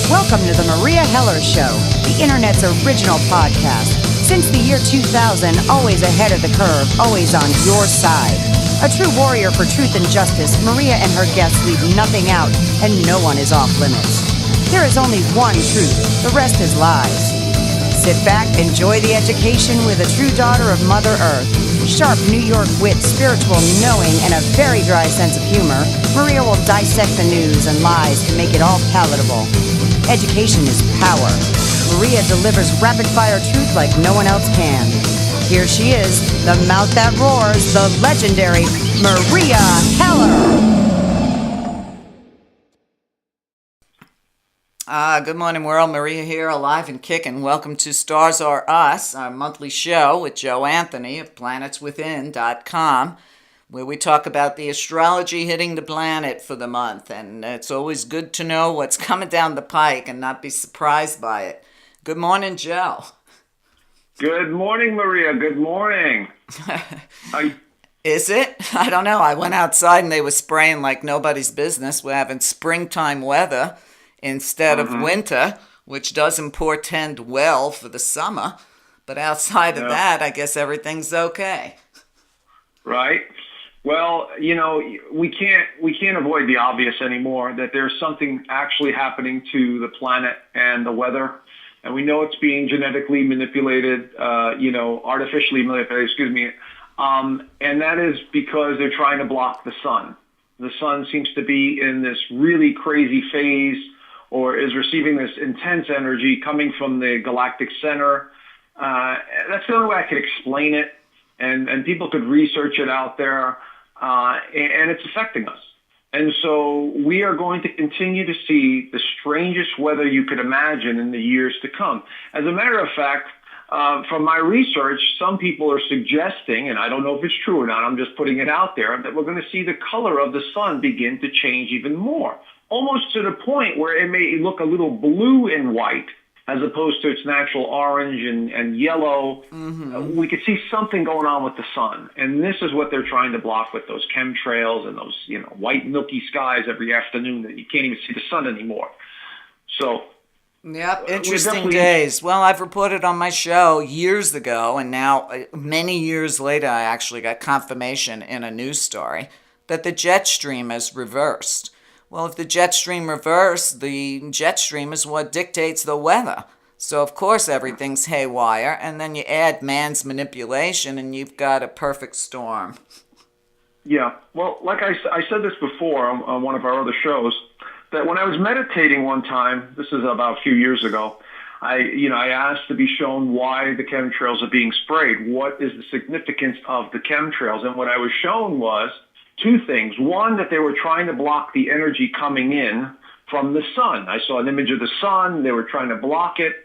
Welcome to the Maria Heller Show, the Internet's original podcast. Since the year 2000, always ahead of the curve, always on your side. A true warrior for truth and justice, Maria and her guests leave nothing out, and no one is off limits. There is only one truth, the rest is lies. Sit back, enjoy the education with a true daughter of Mother Earth. Sharp New York wit, spiritual knowing, and a very dry sense of humor, Maria will dissect the news and lies to make it all palatable. Education is power. Maria delivers rapid-fire truth like no one else can. Here she is, the mouth that roars, the legendary Maria Heller. Good morning, world. Maria here, alive and kicking. Welcome to Stars Are Us, our monthly show with Joe Anthony of planetswithin.com, where we talk about the astrology hitting the planet for the month. And it's always good to know what's coming down the pike and not be surprised by it. Good morning, Joe. Good morning, Maria. Good morning. Is it? I don't know. I went outside and they were spraying like nobody's business. We're having springtime weather instead of winter, which doesn't portend well for the summer. But outside of that, I guess everything's okay. Right. Well, you know, we can't avoid the obvious anymore, that there's something actually happening to the planet and the weather. And we know it's being genetically manipulated, artificially manipulated, and that is because they're trying to block the sun. The sun seems to be in this really crazy phase, or is receiving this intense energy coming from the galactic center. That's the only way I could explain it, and people could research it out there, and it's affecting us. And so we are going to continue to see the strangest weather you could imagine in the years to come. As a matter of fact, from my research, some people are suggesting, and I don't know if it's true or not, I'm just putting it out there, that we're going to see the color of the sun begin to change even more, almost to the point where it may look a little blue and white as opposed to its natural orange and yellow. We could see something going on with the sun. And this is what they're trying to block with those chemtrails and those, white milky skies every afternoon that you can't even see the sun anymore. So, yep, interesting days. Well, I've reported on my show years ago, and now many years later, I actually got confirmation in a news story that the jet stream is reversed. Well, if the jet stream reversed, the jet stream is what dictates the weather. So, of course, everything's haywire, and then you add man's manipulation, and you've got a perfect storm. Yeah, well, like I said this before on one of our other shows, that when I was meditating one time, this is about a few years ago, I asked to be shown why the chemtrails are being sprayed. What is the significance of the chemtrails? And what I was shown was two things. One, that they were trying to block the energy coming in from the sun. I saw an image of the sun. They were trying to block it.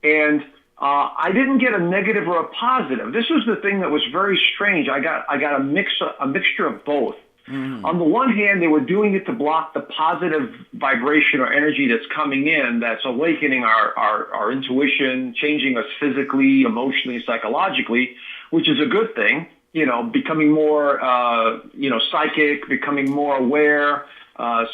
And I didn't get a negative or a positive. This was the thing that was very strange. I got a mixture of both. On the one hand, they were doing it to block the positive vibration or energy that's coming in, that's awakening our intuition, changing us physically, emotionally, psychologically, which is a good thing. Becoming more, psychic, becoming more aware,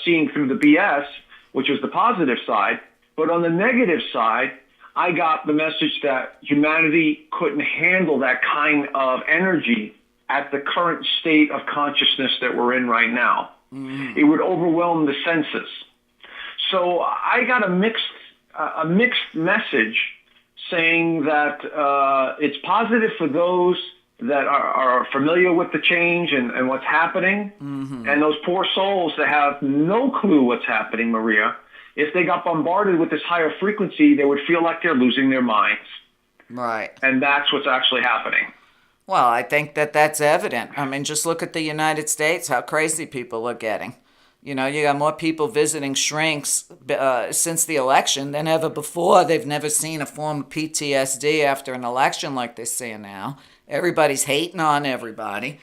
seeing through the BS, which is the positive side. But on the negative side, I got the message that humanity couldn't handle that kind of energy at the current state of consciousness that we're in right now. It would overwhelm the senses. So I got a mixed message saying that it's positive for those that are familiar with the change and what's happening, and those poor souls that have no clue what's happening, Maria, if they got bombarded with this higher frequency, they would feel like they're losing their minds. Right. And that's what's actually happening. Well, I think that's evident. I mean, just look at the United States, how crazy people are getting. You got more people visiting shrinks since the election than ever before. They've never seen a form of PTSD after an election like they're seeing now. Everybody's hating on everybody.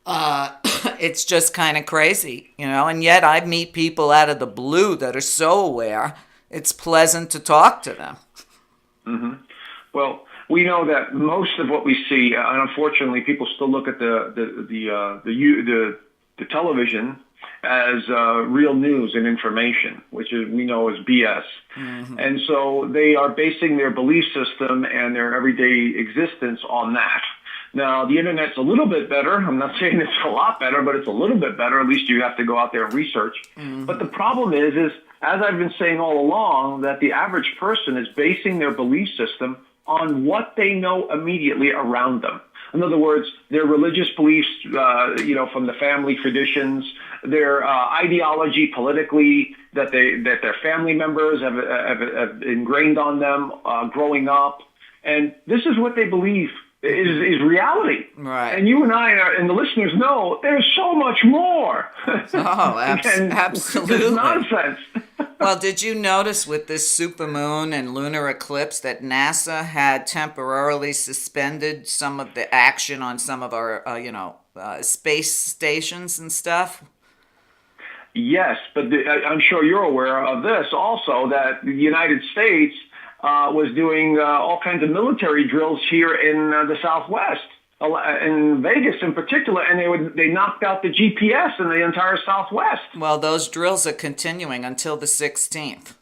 It's just kind of crazy, and yet I meet people out of the blue that are so aware. It's pleasant to talk to them. Well, we know that most of what we see, and unfortunately, people still look at the television as real news and information, which is we know is BS. Mm-hmm. And so they are basing their belief system and their everyday existence on that. Now, the internet's a little bit better. I'm not saying it's a lot better, but it's a little bit better. At least you have to go out there and research. Mm-hmm. But the problem is, as I've been saying all along, that the average person is basing their belief system on what they know immediately around them. In other words, their religious beliefs, from the family traditions, their ideology politically that their family members have ingrained on them growing up, and this is what they believe is reality. Right. And you and I and the listeners know there's so much more. Oh, absolutely. It's nonsense. Well, did you notice with this supermoon and lunar eclipse that NASA had temporarily suspended some of the action on some of our, space stations and stuff? Yes, but I'm sure you're aware of this also, that the United States was doing all kinds of military drills here in the Southwest, in Vegas in particular, and they knocked out the GPS in the entire Southwest. Well, those drills are continuing until the 16th.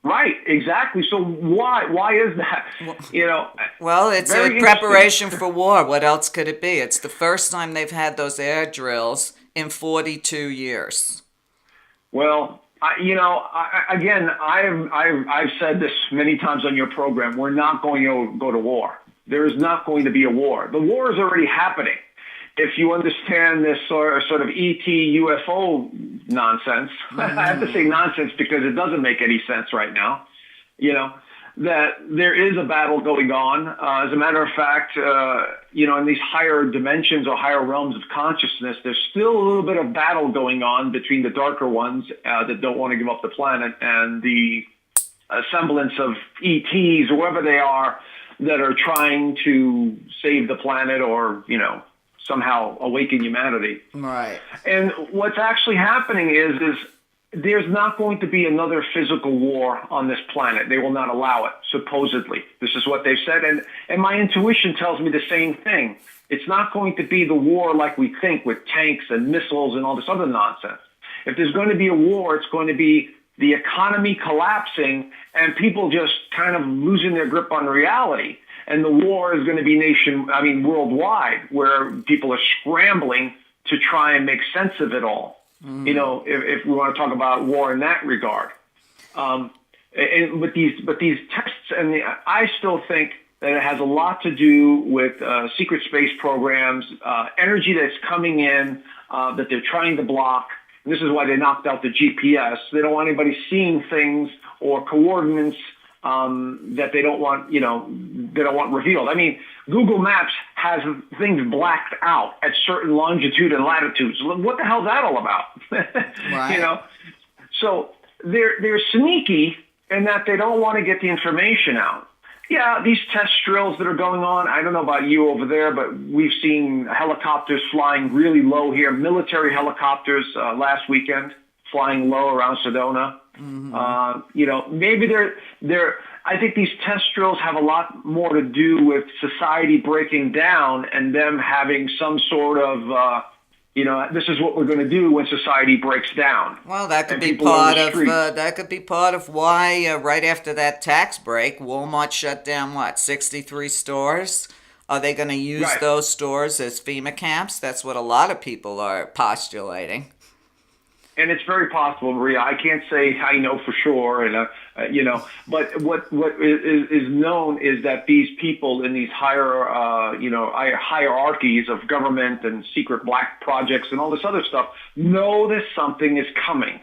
Right, exactly. So why is that? Well, it's a preparation for war. What else could it be? It's the first time they've had those air drills in 42 years. Well, I've said this many times on your program. We're not going to go to war. There is not going to be a war. The war is already happening. If you understand this sort of ET UFO nonsense, I have to say nonsense because it doesn't make any sense right now, that there is a battle going on. As a matter of fact, in these higher dimensions or higher realms of consciousness, there's still a little bit of battle going on between the darker ones that don't want to give up the planet and the semblance of ETs or whoever they are that are trying to save the planet or, somehow awaken humanity. Right. And what's actually happening is there's not going to be another physical war on this planet. They will not allow it, supposedly. This is what they've said. And my intuition tells me the same thing. It's not going to be the war like we think with tanks and missiles and all this other nonsense. If there's going to be a war, it's going to be the economy collapsing and people just kind of losing their grip on reality. And the war is going to be worldwide, where people are scrambling to try and make sense of it all. Mm. If we want to talk about war in that regard. But these tests, I still think that it has a lot to do with secret space programs, energy that's coming in that they're trying to block. And this is why they knocked out the GPS. They don't want anybody seeing things or coordinates that they don't want, they don't want revealed. I mean, Google Maps has things blacked out at certain longitude and latitudes. What the hell is that all about? Right. So they're sneaky in that they don't want to get the information out. Yeah, these test drills that are going on, I don't know about you over there, but we've seen helicopters flying really low here, military helicopters last weekend flying low around Sedona. Mm-hmm. Maybe I think these test drills have a lot more to do with society breaking down and them having some sort of, this is what we're going to do when society breaks down. Well, that could be part of why right after that tax break, Walmart shut down 63 stores. Are they going to use those stores as FEMA camps? That's what a lot of people are postulating. And it's very possible, Maria. I can't say I know for sure, and but what is known is that these people in these higher, hierarchies of government and secret black projects and all this other stuff know that something is coming,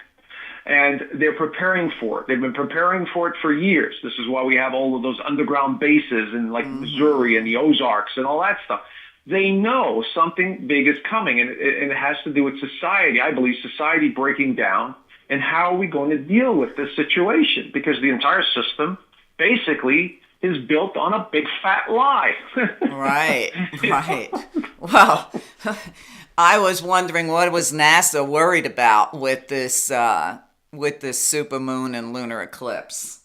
and they're preparing for it. They've been preparing for it for years. This is why we have all of those underground bases in Missouri and the Ozarks and all that stuff. They know something big is coming, and it has to do with society. I believe society breaking down, and how are we going to deal with this situation? Because the entire system basically is built on a big fat lie. Right. Well, I was wondering what was NASA worried about with this supermoon and lunar eclipse.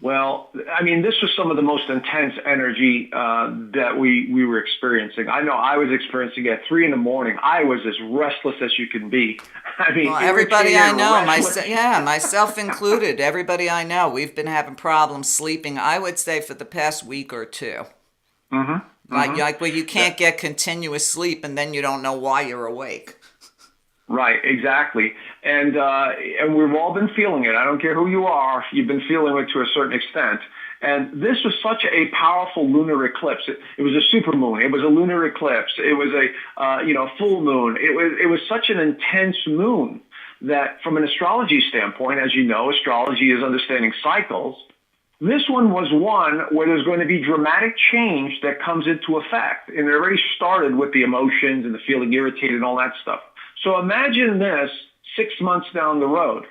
Well, I mean, this was some of the most intense energy that we were experiencing. I know I was experiencing it at 3 a.m. I was as restless as you can be. I mean, Well, everybody I know, restless. myself included, everybody I know, we've been having problems sleeping, I would say, for the past week or two. Like where you can't get continuous sleep and then you don't know why you're awake. Right, exactly. And we've all been feeling it. I don't care who you are, you've been feeling it to a certain extent. And this was such a powerful lunar eclipse. It was a supermoon. It was a lunar eclipse. It was a full moon. It was such an intense moon that from an astrology standpoint, as you know, astrology is understanding cycles. This one was one where there's going to be dramatic change that comes into effect. And it already started with the emotions and the feeling irritated and all that stuff. So imagine this 6 months down the road.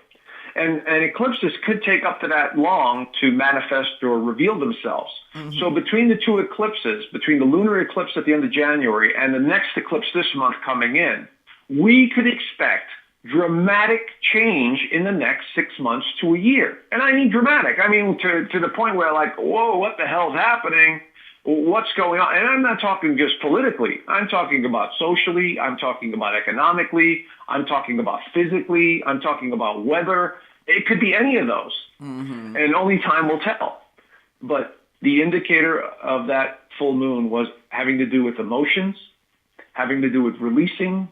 And eclipses could take up to that long to manifest or reveal themselves. So between the two eclipses, between the lunar eclipse at the end of January and the next eclipse this month coming in, we could expect dramatic change in the next 6 months to a year. And I mean dramatic. I mean to the point where like, whoa, what the hell's happening? What's going on? And I'm not talking just politically. I'm talking about socially. I'm talking about economically. I'm talking about physically. I'm talking about weather. It could be any of those. And only time will tell. But the indicator of that full moon was having to do with emotions, having to do with releasing,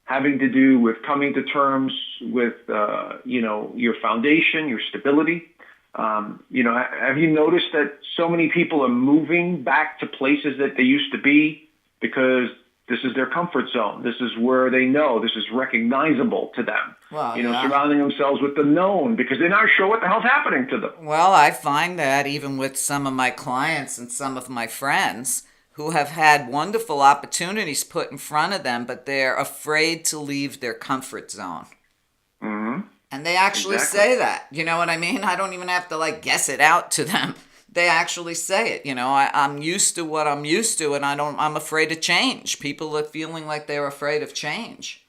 having to do with coming to terms with, your foundation, your stability. Have you noticed that so many people are moving back to places that they used to be because this is their comfort zone. This is where they know. This is recognizable to them. Well, surrounding themselves with the known because they're not sure what the hell's happening to them. Well, I find that even with some of my clients and some of my friends who have had wonderful opportunities put in front of them, but they're afraid to leave their comfort zone. And they actually say that, you know what I mean? I don't even have to guess it out to them. They actually say it, I'm used to what I'm used to and I'm afraid of change. People are feeling like they're afraid of change.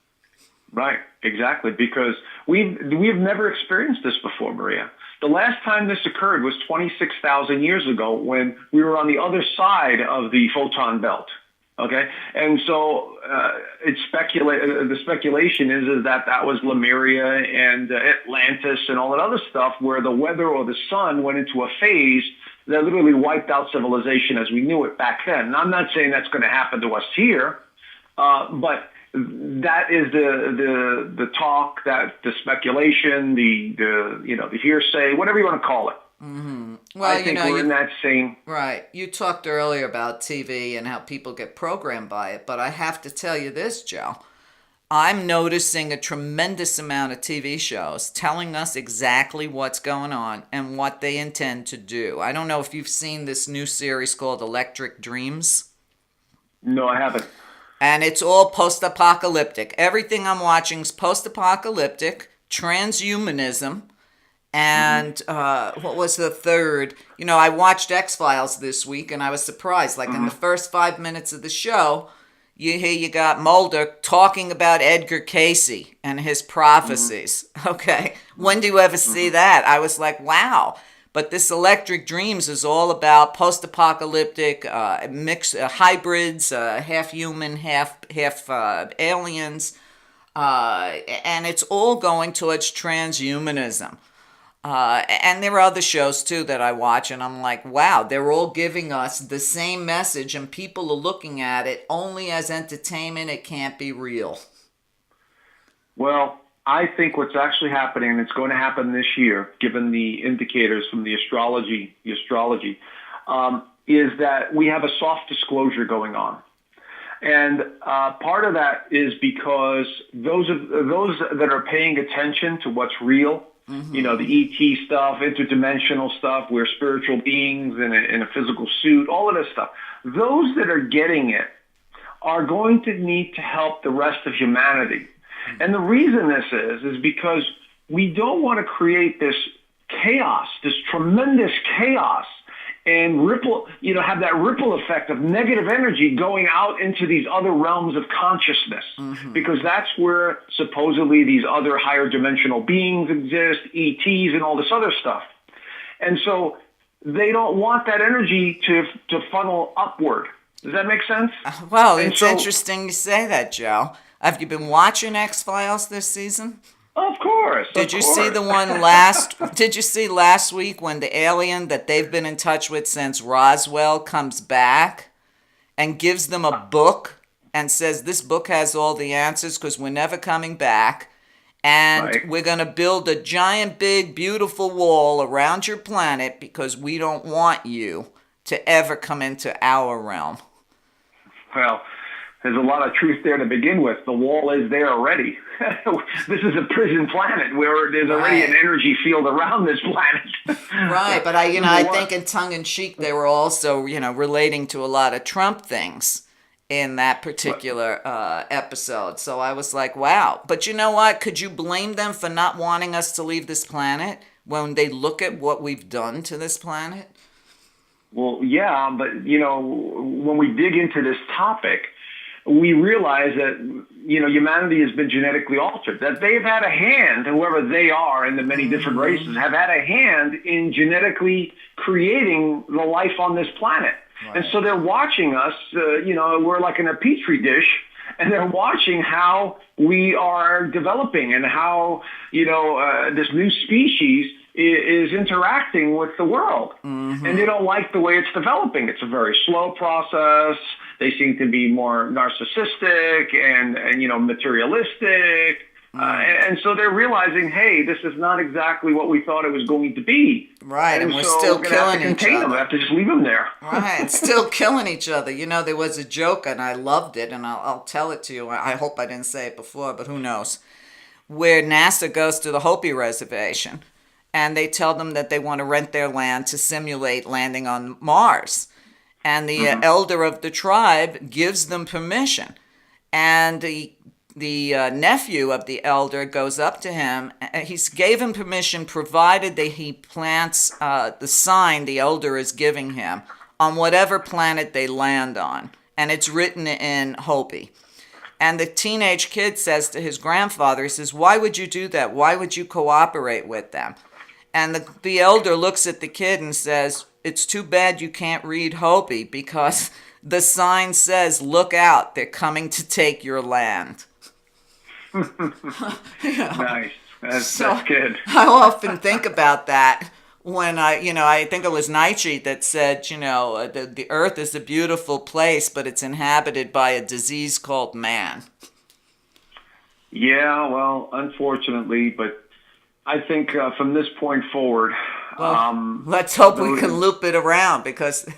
Right, exactly, because we've never experienced this before, Maria. The last time this occurred was 26,000 years ago when we were on the other side of the photon belt. Okay, and so the speculation is that was Lemuria and Atlantis and all that other stuff where the weather or the sun went into a phase that literally wiped out civilization as we knew it back then. And I'm not saying that's going to happen to us here, but that is the talk, that the speculation, the hearsay, whatever you want to call it. Well, I think we're in that same... Right. You talked earlier about TV and how people get programmed by it, but I have to tell you this, Joe. I'm noticing a tremendous amount of TV shows telling us exactly what's going on and what they intend to do. I don't know if you've seen this new series called Electric Dreams. No, I haven't. And it's all post-apocalyptic. Everything I'm watching is post-apocalyptic, transhumanism, and what was the third? I watched X-Files this week, and I was surprised. In the first 5 minutes of the show, you got Mulder talking about Edgar Cayce and his prophecies. Okay, when do you ever see that? I was like, wow. But this Electric Dreams is all about post-apocalyptic mixed hybrids, half human, half aliens, and it's all going towards transhumanism. And there are other shows too that I watch, and I'm like, wow, they're all giving us the same message, and people are looking at it only as entertainment. It can't be real. Well, I think what's actually happening, and it's going to happen this year, given the indicators from the astrology, is that we have a soft disclosure going on. And part of that is because those that are paying attention to what's real, the ET stuff, interdimensional stuff, we're spiritual beings in a physical suit, all of this stuff, those that are getting it are going to need to help the rest of humanity. And the reason this is because we don't want to create this chaos, this tremendous chaos, and have that ripple effect of negative energy going out into these other realms of consciousness, because that's where supposedly these other higher dimensional beings exist, ETs and all this other stuff. And so they don't want that energy to funnel upward. Does that make sense? Well, it's interesting you say that, Joe. Have you been watching X-Files this season? Of course. Did you see the one did you see last week when the alien that they've been in touch with since Roswell comes back and gives them a book and says this book has all the answers because we're never coming back, and we're going to build a giant, big, beautiful wall around your planet because we don't want you to ever come into our realm? Well, there's a lot of truth there to begin with. The wall is there already. This is a prison planet where there's already an energy field around this planet. Right, but I think in tongue-in-cheek they were also, relating to a lot of Trump things in that particular episode. So I was like, wow. But you know what? Could you blame them for not wanting us to leave this planet when they look at what we've done to this planet? Well, yeah, but, when we dig into this topic, we realize that, humanity has been genetically altered, that they've had a hand, whoever they are in the many different races, have had a hand in genetically creating the life on this planet. Right. And so they're watching us, we're like in a petri dish, and they're watching how we are developing and how, this new species is interacting with the world. Mm-hmm. And they don't like the way it's developing. It's a very slow process. They seem to be more narcissistic and materialistic. And so they're realizing, hey, this is not exactly what we thought it was going to be. Right, and we're still killing each other. Them. We have to just leave them there. Right, still killing each other. There was a joke, and I loved it, and I'll tell it to you. I hope I didn't say it before, but who knows, where NASA goes to the Hopi Reservation, and they tell them that they want to rent their land to simulate landing on Mars. And the elder of the tribe gives them permission. And the nephew of the elder goes up to him. He gave him permission provided that he plants the sign the elder is giving him on whatever planet they land on. And it's written in Hopi. And the teenage kid says to his grandfather, he says, why would you do that? Why would you cooperate with them? And the elder looks at the kid and says, it's too bad you can't read Hopi because the sign says, look out, they're coming to take your land. Nice. That's good. I often think about that when I think it was Nietzsche that said, the earth is a beautiful place, but it's inhabited by a disease called man. Yeah, well, unfortunately, but I think from this point forward... Well, let's hope we can loop it around because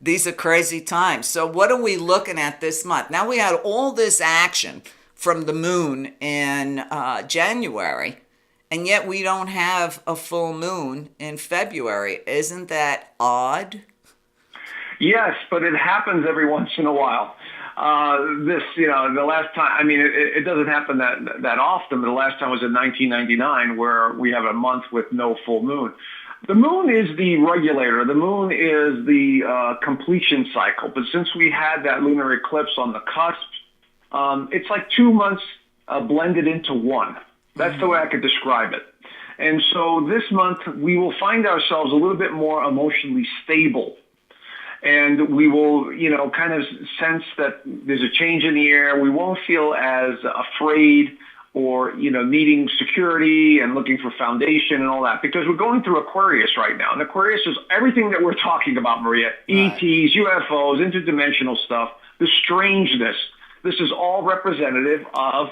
these are crazy times. So what are we looking at this month? Now we had all this action from the moon in January, and yet we don't have a full moon in February. Isn't that odd? Yes, but it happens every once in a while. The last time, it doesn't happen that often, but the last time was in 1999 where we have a month with no full moon. The moon is the regulator. The moon is the completion cycle. But since we had that lunar eclipse on the cusp, it's like 2 months blended into one. That's the way I could describe it. And so this month, we will find ourselves a little bit more emotionally stable. And we will, kind of sense that there's a change in the air. We won't feel as afraid or, needing security and looking for foundation and all that, because we're going through Aquarius right now. And Aquarius is everything that we're talking about, Maria, ETs, UFOs, interdimensional stuff, the strangeness. This is all representative of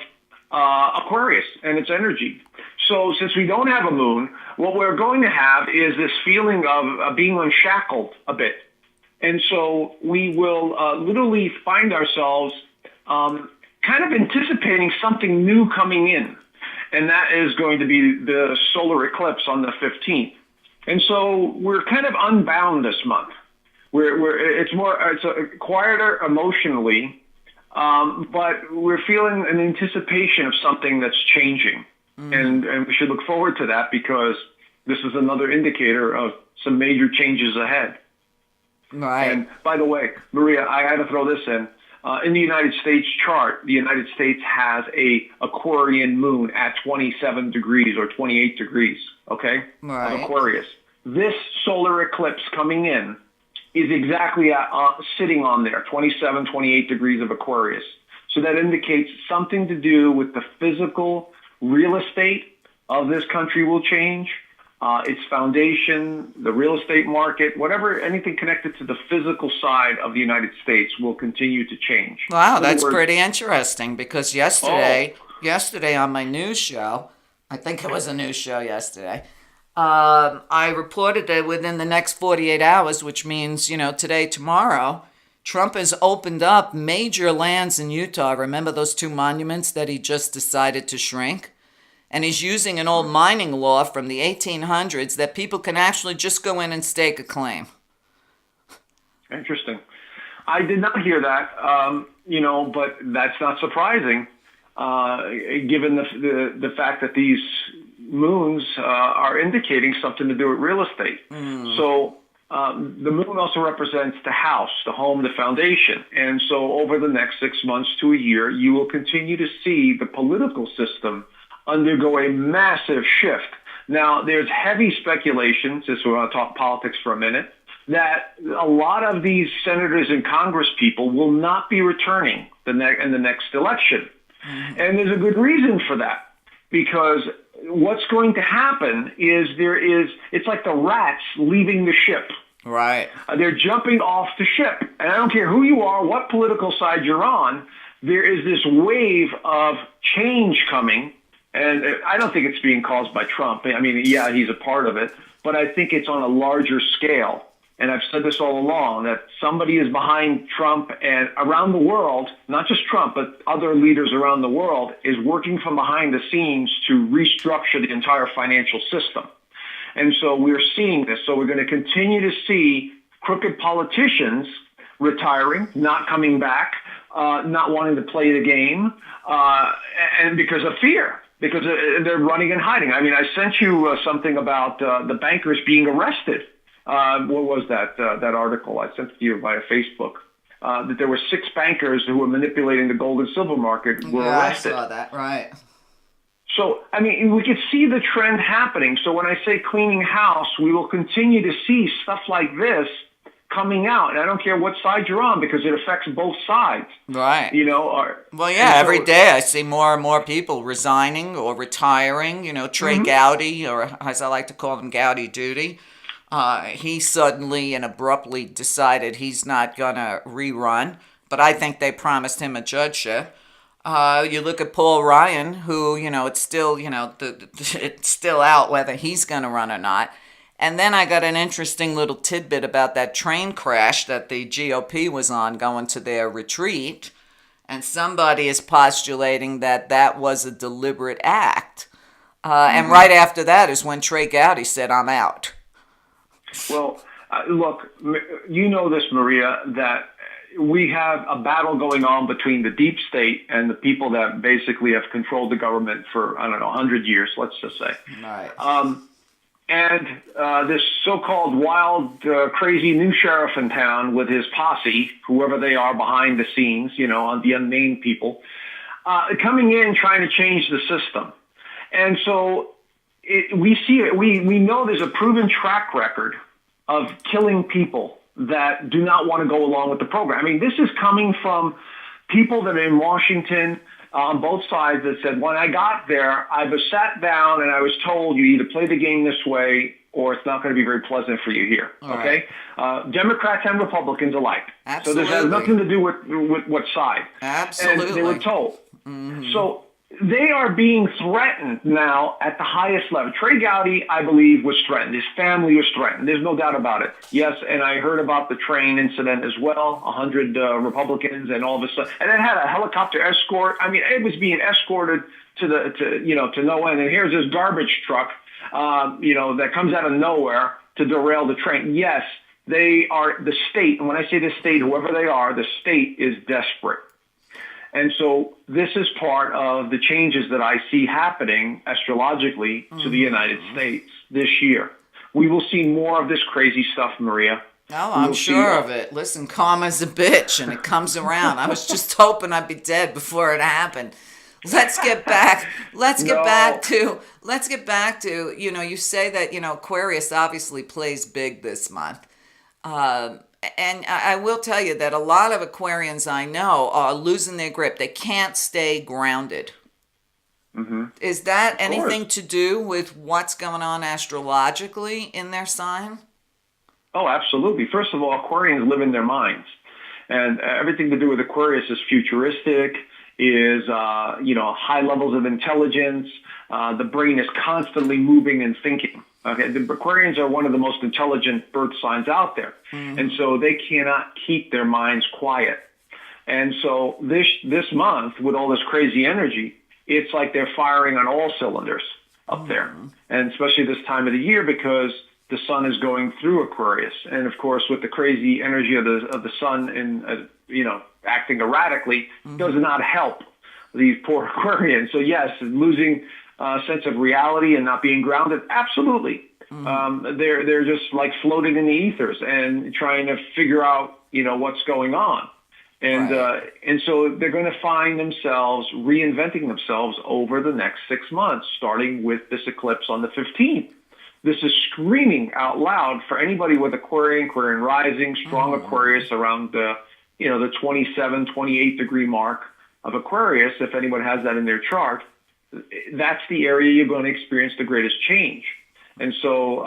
Aquarius and its energy. So since we don't have a moon, what we're going to have is this feeling of being unshackled a bit. And so we will literally find ourselves kind of anticipating something new coming in. And that is going to be the solar eclipse on the 15th. And so we're kind of unbound this month. It's quieter emotionally, but we're feeling an anticipation of something that's changing. And we should look forward to that because this is another indicator of some major changes ahead. Right. And by the way, Maria, I had to throw this in. In the United States chart, the United States has a Aquarian moon at 27 degrees or 28 degrees, okay, right, of Aquarius. this solar eclipse coming in is exactly sitting on there, 27, 28 degrees of Aquarius. So that indicates something to do with the physical real estate of this country will change. Its foundation, the real estate market, whatever, anything connected to the physical side of the United States will continue to change. Wow, that's pretty interesting, because yesterday on my news show, I think it was a news show yesterday, I reported that within the next 48 hours, which means, today, tomorrow, Trump has opened up major lands in Utah. Remember those 2 monuments that he just decided to shrink? And he's using an old mining law from the 1800s that people can actually just go in and stake a claim. Interesting. I did not hear that, but that's not surprising, given the fact that these moons are indicating something to do with real estate. So the moon also represents the house, the home, the foundation. And so over the next 6 months to a year, you will continue to see the political system undergo a massive shift. Now, there's heavy speculation, since we want to talk politics for a minute, that a lot of these senators and Congress people will not be returning in the next election. And there's a good reason for that, because what's going to happen is it's like the rats leaving the ship. Right. They're jumping off the ship. And I don't care who you are, what political side you're on, there is this wave of change coming. And I don't think it's being caused by Trump. I mean, yeah, he's a part of it, but I think it's on a larger scale. And I've said this all along, that somebody is behind Trump, and around the world, not just Trump, but other leaders around the world, is working from behind the scenes to restructure the entire financial system. And so we're seeing this. So we're going to continue to see crooked politicians retiring, not coming back, not wanting to play the game, and because of fear. Because they're running and hiding. I mean, I sent you something about the bankers being arrested. What was that article? I sent it to you via Facebook. That there were 6 bankers who were manipulating the gold and silver market were arrested. I saw that, right. So, I mean, we could see the trend happening. So when I say cleaning house, we will continue to see stuff like this coming out. And I don't care what side you're on, because it affects both sides. Right. Well, yeah, every day I see more and more people resigning or retiring. Trey Gowdy, or as I like to call him, Gowdy Duty. He suddenly and abruptly decided he's not going to rerun, but I think they promised him a judgeship. You look at Paul Ryan, who, it's still, it's still out whether he's going to run or not. And then I got an interesting little tidbit about that train crash that the GOP was on going to their retreat. And somebody is postulating that was a deliberate act. And right after that is when Trey Gowdy said, "I'm out." Well, look, you know this, Maria, that we have a battle going on between the deep state and the people that basically have controlled the government for, 100 years, let's just say. Right. And this so-called wild, crazy new sheriff in town with his posse, whoever they are behind the scenes, on the unnamed people, coming in trying to change the system. And so we see it. We know there's a proven track record of killing people that do not want to go along with the program. I mean, this is coming from people that are in Washington on both sides that said, when I got there, I was sat down and I was told you either play the game this way or it's not going to be very pleasant for you here. All okay? Right. Democrats and Republicans alike. Absolutely. So this has nothing to do with what side. Absolutely. And they were told. Mm-hmm. So they are being threatened now at the highest level. Trey Gowdy, I believe, was threatened. His family was threatened. There's no doubt about it. Yes, and I heard about the train incident as well, 100 Republicans, and all of a sudden, and it had a helicopter escort. I mean, it was being escorted to no end. And here's this garbage truck, that comes out of nowhere to derail the train. Yes, they are the state. And when I say the state, whoever they are, the state is desperate. And so this is part of the changes that I see happening astrologically to the United States this year. We will see more of this crazy stuff, Maria. Oh, I'm sure of it. Listen, karma's a bitch, and it comes around. I was just hoping I'd be dead before it happened. let's get back. Let's get No. back to. Let's get back to. You say that Aquarius obviously plays big this month, and I will tell you that a lot of Aquarians I know are losing their grip. They can't stay grounded. Mm-hmm. Is that anything to do with what's going on astrologically in their sign? Oh, absolutely. First of all, Aquarians live in their minds. And everything to do with Aquarius is futuristic, is, high levels of intelligence. The brain is constantly moving and thinking. Okay, the Aquarians are one of the most intelligent birth signs out there. Mm-hmm. And so they cannot keep their minds quiet. And so this month, with all this crazy energy, it's like they're firing on all cylinders up there. And especially this time of the year, because the sun is going through Aquarius. And of course, with the crazy energy of the sun in, acting erratically, does not help these poor Aquarians. So yes, losing a sense of reality and not being grounded, absolutely. They're just like floating in the ethers and trying to figure out, what's going on. And Right. And so they're going to find themselves reinventing themselves over the next 6 months, starting with this eclipse on the 15th. This is screaming out loud for anybody with Aquarian rising, strong Aquarius around the 27, 28 degree mark of Aquarius. If anyone has that in their chart, that's the area you're going to experience the greatest change. And so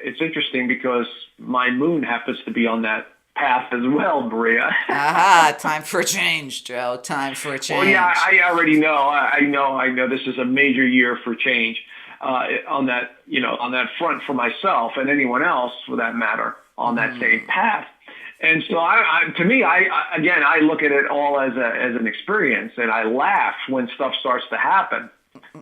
it's interesting because my moon happens to be on that path as well, Maria. Aha, time for a change, Joe. Time for a change. Well, yeah, I already know. I know this is a major year for change on that front for myself and anyone else, for that matter, on that same path. And so, to me, I look at it all as an experience, and I laugh when stuff starts to happen,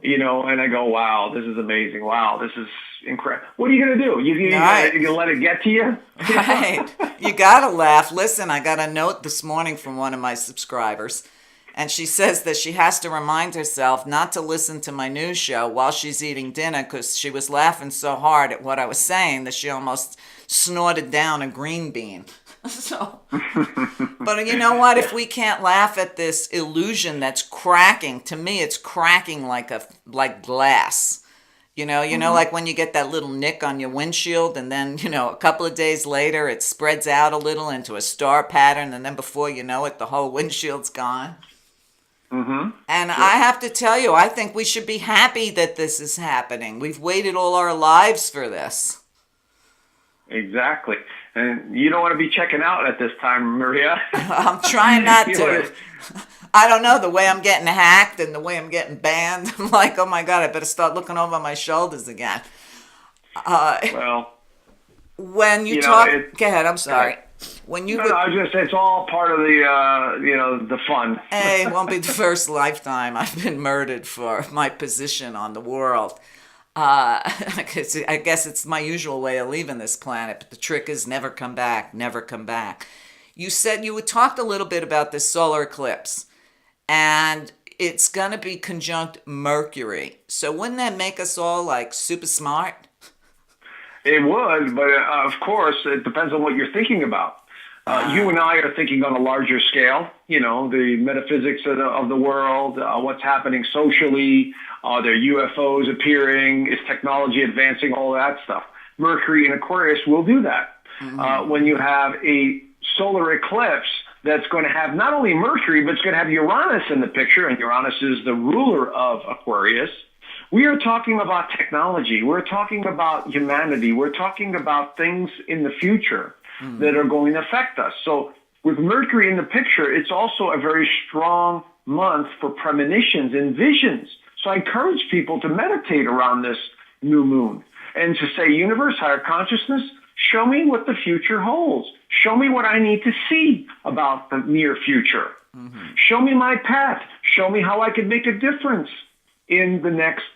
and I go, "Wow, this is amazing! Wow, this is incredible." What are you going to do? You gonna let it get to you? Right. You got to laugh. Listen, I got a note this morning from one of my subscribers, and she says that she has to remind herself not to listen to my news show while she's eating dinner because she was laughing so hard at what I was saying that she almost snorted down a green bean. So, but you know what? If we can't laugh at this illusion that's cracking, to me, it's cracking like glass. Like when you get that little nick on your windshield, and then a couple of days later, it spreads out a little into a star pattern, and then before you know it, the whole windshield's gone. Mm-hmm. And I have to tell you, I think we should be happy that this is happening. We've waited all our lives for this. Exactly. And you don't want to be checking out at this time, Maria. I'm trying not to. I don't know, the way I'm getting hacked and the way I'm getting banned, I'm like, oh my God, I better start looking over my shoulders again. When you talk, go ahead, I'm sorry. When you I was just, it's all part of the fun. Hey, it won't be the first lifetime I've been murdered for my position on the world. I guess it's my usual way of leaving this planet, but the trick is never come back, never come back. You said you talked a little bit about this solar eclipse, and it's going to be conjunct Mercury. So wouldn't that make us all like super smart? It would, but of course, it depends on what you're thinking about. You and I are thinking on a larger scale, the metaphysics of the world, what's happening socially, are there UFOs appearing, is technology advancing, all that stuff. Mercury in Aquarius will do that. Mm-hmm. When you have a solar eclipse that's going to have not only Mercury, but it's going to have Uranus in the picture, and Uranus is the ruler of Aquarius. We are talking about technology. We're talking about humanity. We're talking about things in the future that are going to affect us. So with Mercury in the picture, it's also a very strong month for premonitions and visions. So I encourage people to meditate around this new moon and to say, universe, higher consciousness, show me what the future holds. Show me what I need to see about the near future. Mm-hmm. Show me my path. Show me how I can make a difference in the next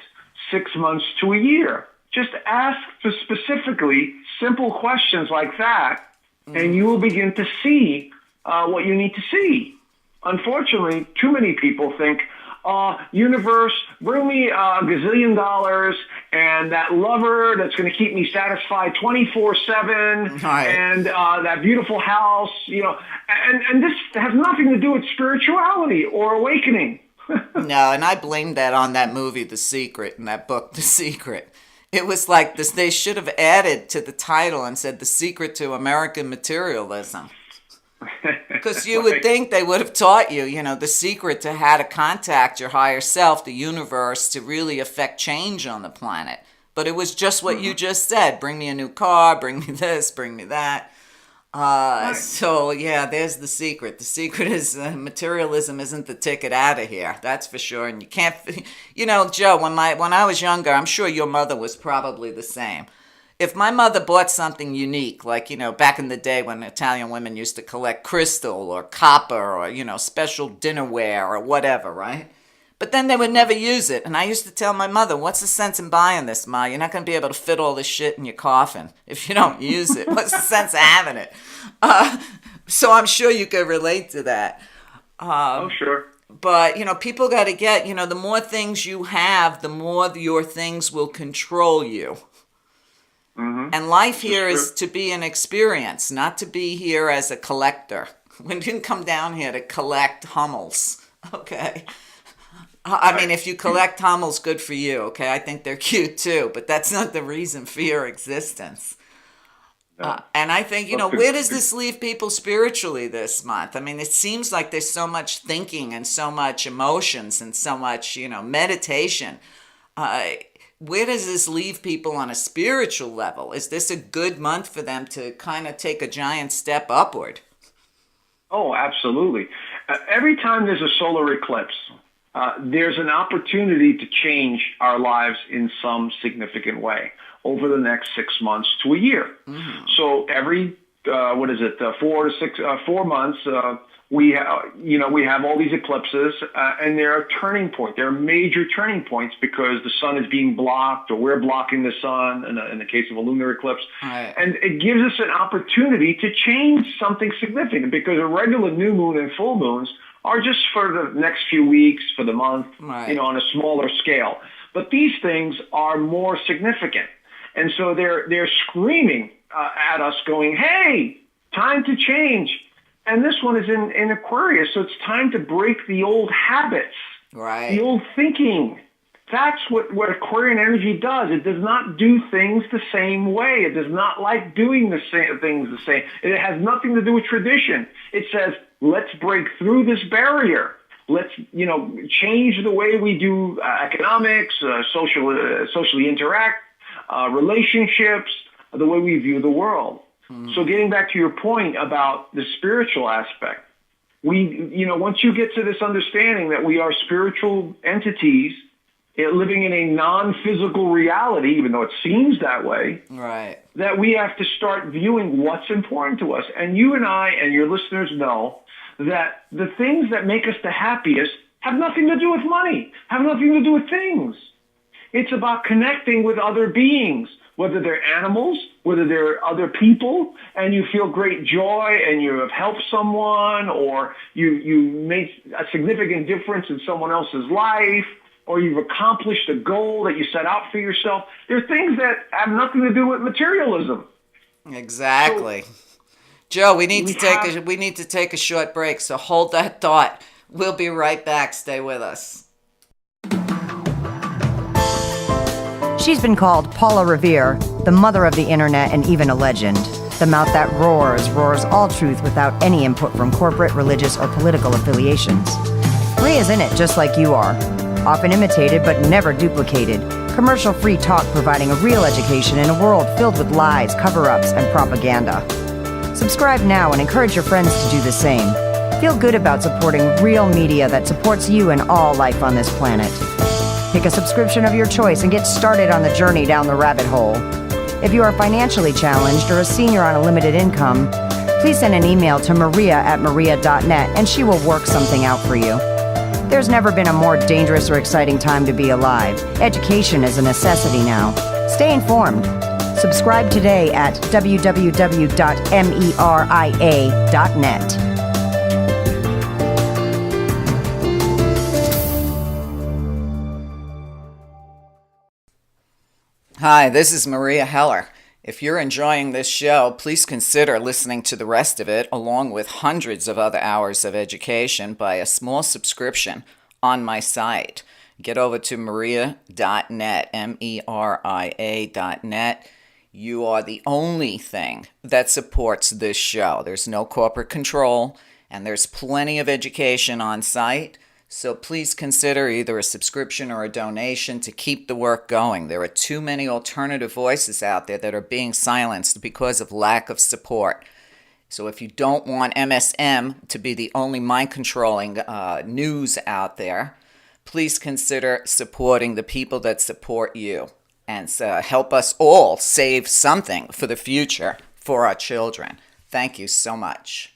6 months to a year. Just ask for specifically simple questions like that, and you will begin to see what you need to see. Unfortunately, too many people think, universe, bring me $1 gazillion and that lover that's going to keep me satisfied 24/7, right, and that beautiful house, and this has nothing to do with spirituality or awakening. No, and I blame that on that movie, The Secret, and that book, The Secret. It was like this, they should have added to the title and said The Secret to American Materialism. Because you would think they would have taught you, the secret to how to contact your higher self, the universe, to really affect change on the planet. But it was just what you just said. Bring me a new car, bring me this, bring me that. So, yeah, there's the secret. The secret is materialism isn't the ticket out of here. That's for sure. And you can't, Joe, when I was younger, I'm sure your mother was probably the same. If my mother bought something unique, like, back in the day when Italian women used to collect crystal or copper or, special dinnerware or whatever, right? But then they would never use it. And I used to tell my mother, what's the sense in buying this, Ma? You're not going to be able to fit all this shit in your coffin if you don't use it. What's the sense of having it? So I'm sure you could relate to that. Oh, sure. But, people got to get, the more things you have, the more your things will control you. Mm-hmm. And life here is to be an experience, not to be here as a collector. We didn't come down here to collect Hummels, okay? I mean, if you collect Hummels, good for you, okay? I think they're cute too, but that's not the reason for your existence. No. And I think, where does this leave people spiritually this month? I mean, it seems like there's so much thinking and so much emotions and so much, meditation. Where does this leave people on a spiritual level? Is this a good month for them to kind of take a giant step upward? Oh, absolutely. Every time there's a solar eclipse, there's an opportunity to change our lives in some significant way over the next 6 months to a year. Mm-hmm. So every, 4 months, we have all these eclipses, and they're a turning point. They're major turning points because the sun is being blocked, or we're blocking the sun in the case of a lunar eclipse. Right. And it gives us an opportunity to change something significant, because a regular new moon and full moons are just for the next few weeks, for the month, right, on a smaller scale. But these things are more significant. And so they're screaming at us going, hey, time to change. And this one is in Aquarius, so it's time to break the old habits, right, the old thinking. That's what Aquarian energy does. It does not do things the same way. It does not like doing the same things the same. It has nothing to do with tradition. It says, let's break through this barrier. Let's, change the way we do economics, socially interact, relationships, the way we view the world. So getting back to your point about the spiritual aspect, once you get to this understanding that we are spiritual entities living in a non-physical reality, even though it seems that way, right, that we have to start viewing what's important to us. And you and I and your listeners know that the things that make us the happiest have nothing to do with money, have nothing to do with things. It's about connecting with other beings, whether they're animals, whether they're other people, and you feel great joy and you have helped someone, or you made a significant difference in someone else's life, or you've accomplished a goal that you set out for yourself. There are things that have nothing to do with materialism. Exactly. So, Joe, we need to take a short break, so hold that thought. We'll be right back. Stay with us. She's been called Paula Revere, the mother of the internet and even a legend. The mouth that roars all truth without any input from corporate, religious, or political affiliations. Maria's in it just like you are. Often imitated but never duplicated. Commercial-free talk providing a real education in a world filled with lies, cover-ups, and propaganda. Subscribe now and encourage your friends to do the same. Feel good about supporting real media that supports you and all life on this planet. Pick a subscription of your choice and get started on the journey down the rabbit hole. If you are financially challenged or a senior on a limited income, please send an email to maria@maria.net and she will work something out for you. There's never been a more dangerous or exciting time to be alive. Education is a necessity now. Stay informed. Subscribe today at www.meria.net. Hi, this is Maria Heller. If you're enjoying this show, please consider listening to the rest of it, along with hundreds of other hours of education, by a small subscription on my site. Get over to meria.net, meria.net. You are the only thing that supports this show. There's no corporate control, and there's plenty of education on site. So please consider either a subscription or a donation to keep the work going. There are too many alternative voices out there that are being silenced because of lack of support. So if you don't want MSM to be the only mind-controlling news out there, please consider supporting the people that support you and help us all save something for the future for our children. Thank you so much.